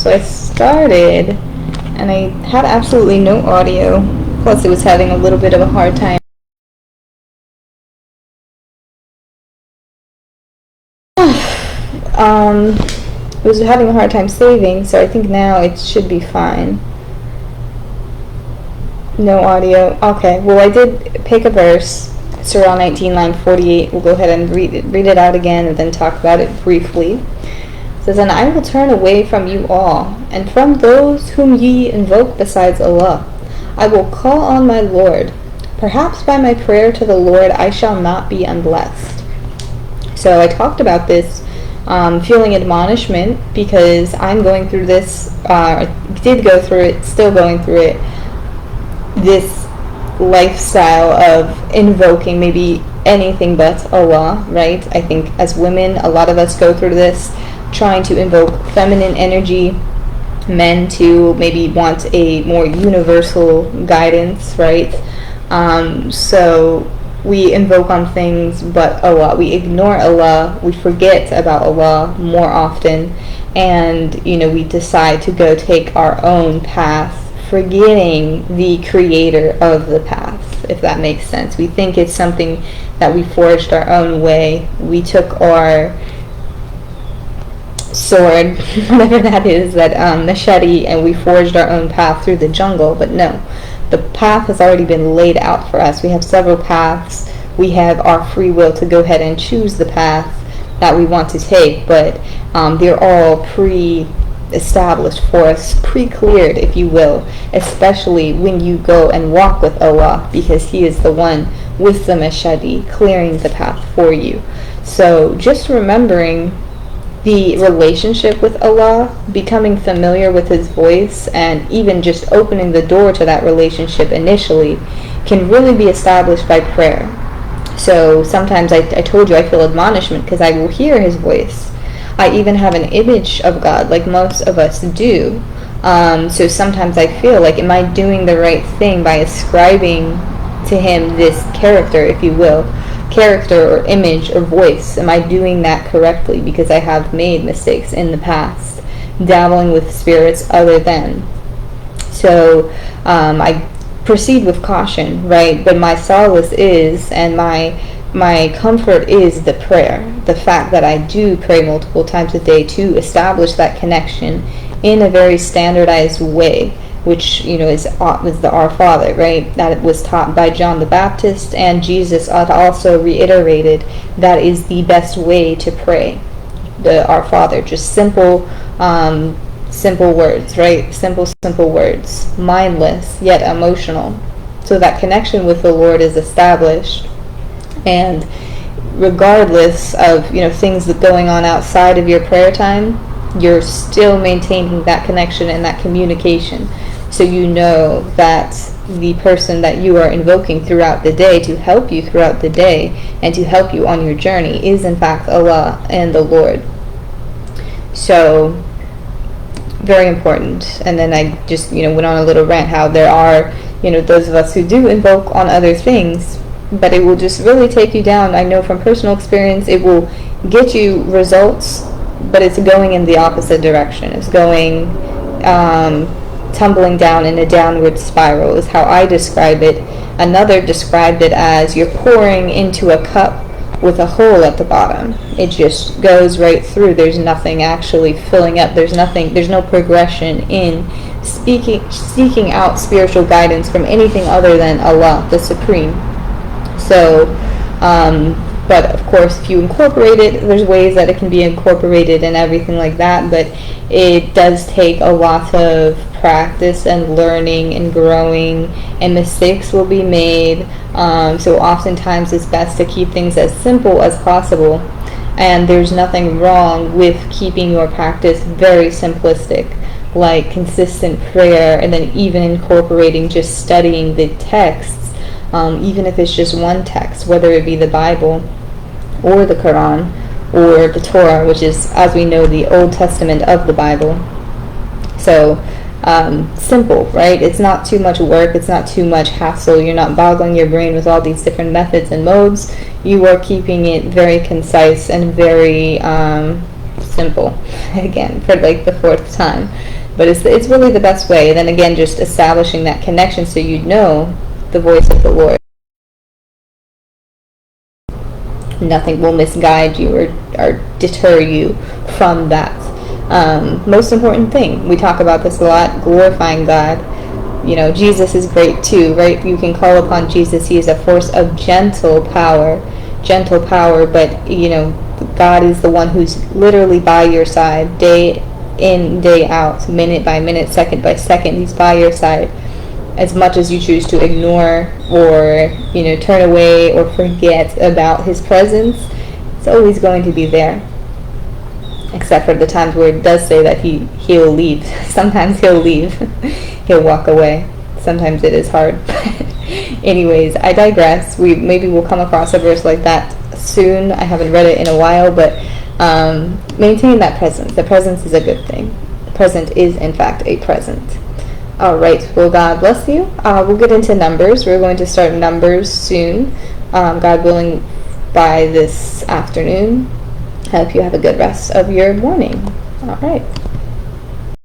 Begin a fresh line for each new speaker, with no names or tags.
So I started, and I had absolutely no audio. Plus, it was having a little bit of a hard time. It was having a hard time saving, so I think now it should be fine. No audio. Okay, well, I did pick a verse, Surah 19, line 48. We'll go ahead and read it out again and then talk about it briefly. It says, "And I will turn away from you all, and from those whom ye invoke besides Allah. I will call on my Lord. Perhaps by my prayer to the Lord I shall not be unblessed." So I talked about this feeling admonishment because I'm going through this, did go through it, still going through it, this lifestyle of invoking maybe anything but Allah, right? I think as women, a lot of us go through this, trying to invoke feminine energy, men to maybe want a more universal guidance, right? So we invoke on things but Allah. We ignore Allah. We forget about Allah more often, and we decide to go take our own path, forgetting the creator of the path, if that makes sense. We think it's something that we forged our own way. We took our sword, whatever that is, that machete, and we forged our own path through the jungle. But no, the path has already been laid out for us. We have several paths. We have our free will to go ahead and choose the path that we want to take, but they're all pre-established for us, pre-cleared, if you will, especially when you go and walk with Allah, because He is the one with the machete clearing the path for you. So just remembering the relationship with Allah, becoming familiar with His voice, and even just opening the door to that relationship initially can really be established by prayer. So sometimes I told you I feel admonishment because I will hear His voice. I even have an image of God, like most of us do. So sometimes I feel like, am I doing the right thing by ascribing to Him this character, if you will, character or image or voice? Am I doing that correctly? Because I have made mistakes in the past, dabbling with spirits other than. So I proceed with caution, right? But my solace is, and my comfort is the prayer, the fact that I do pray multiple times a day to establish that connection in a very standardized way, which is the Our Father, right? That was taught by John the Baptist, and Jesus also reiterated that is the best way to pray, the Our Father. Just simple words, right? Simple words, mindless yet emotional. So that connection with the Lord is established, and regardless of things that going on outside of your prayer time, you're still maintaining that connection and that communication. So you know that the person that you are invoking throughout the day to help you throughout the day and to help you on your journey is in fact Allah and the Lord. So very important. And then I just went on a little rant how there are those of us who do invoke on other things, but it will just really take you down. I know from personal experience it will get you results, but it's going in the opposite direction. It's going tumbling down in a downward spiral is how I describe it. Another described it as you're pouring into a cup with a hole at the bottom. It just goes right through. There's nothing actually filling up. There's no progression in seeking out spiritual guidance from anything other than Allah, the Supreme. So but of course if you incorporate it, there's ways that it can be incorporated and everything like that, but it does take a lot of practice and learning and growing, and mistakes will be made. So oftentimes it's best to keep things as simple as possible, and there's nothing wrong with keeping your practice very simplistic, like consistent prayer, and then even incorporating just studying the texts, even if it's just one text, whether it be the Bible or the Quran or the Torah, which is, as we know, the Old Testament of the Bible. So simple, right? It's not too much work, it's not too much hassle. You're not boggling your brain with all these different methods and modes. You are keeping it very concise and very simple. Again, for like the fourth time. But it's really the best way. Then again, just establishing that connection so you know the voice of the Lord. Nothing will misguide you or deter you from that. Most important thing, we talk about this a lot, glorifying God. You know, Jesus is great too, right? You can call upon Jesus. He is a force of gentle power, but, you know, God is the one who's literally by your side, day in, day out, minute by minute, second by second. He's by your side. As much as you choose to ignore or, you know, turn away or forget about his presence, it's always going to be there. Except for the times where it does say that he'll leave. Sometimes he'll leave. He'll walk away. Sometimes it is hard. Anyways, I digress. Maybe we'll come across a verse like that soon. I haven't read it in a while, but maintain that presence. The presence is a good thing. The present is, in fact, a present. All right. Well, God bless you. We'll get into Numbers. We're going to start Numbers soon, God willing, by this afternoon. I hope you have a good rest of your morning. All right.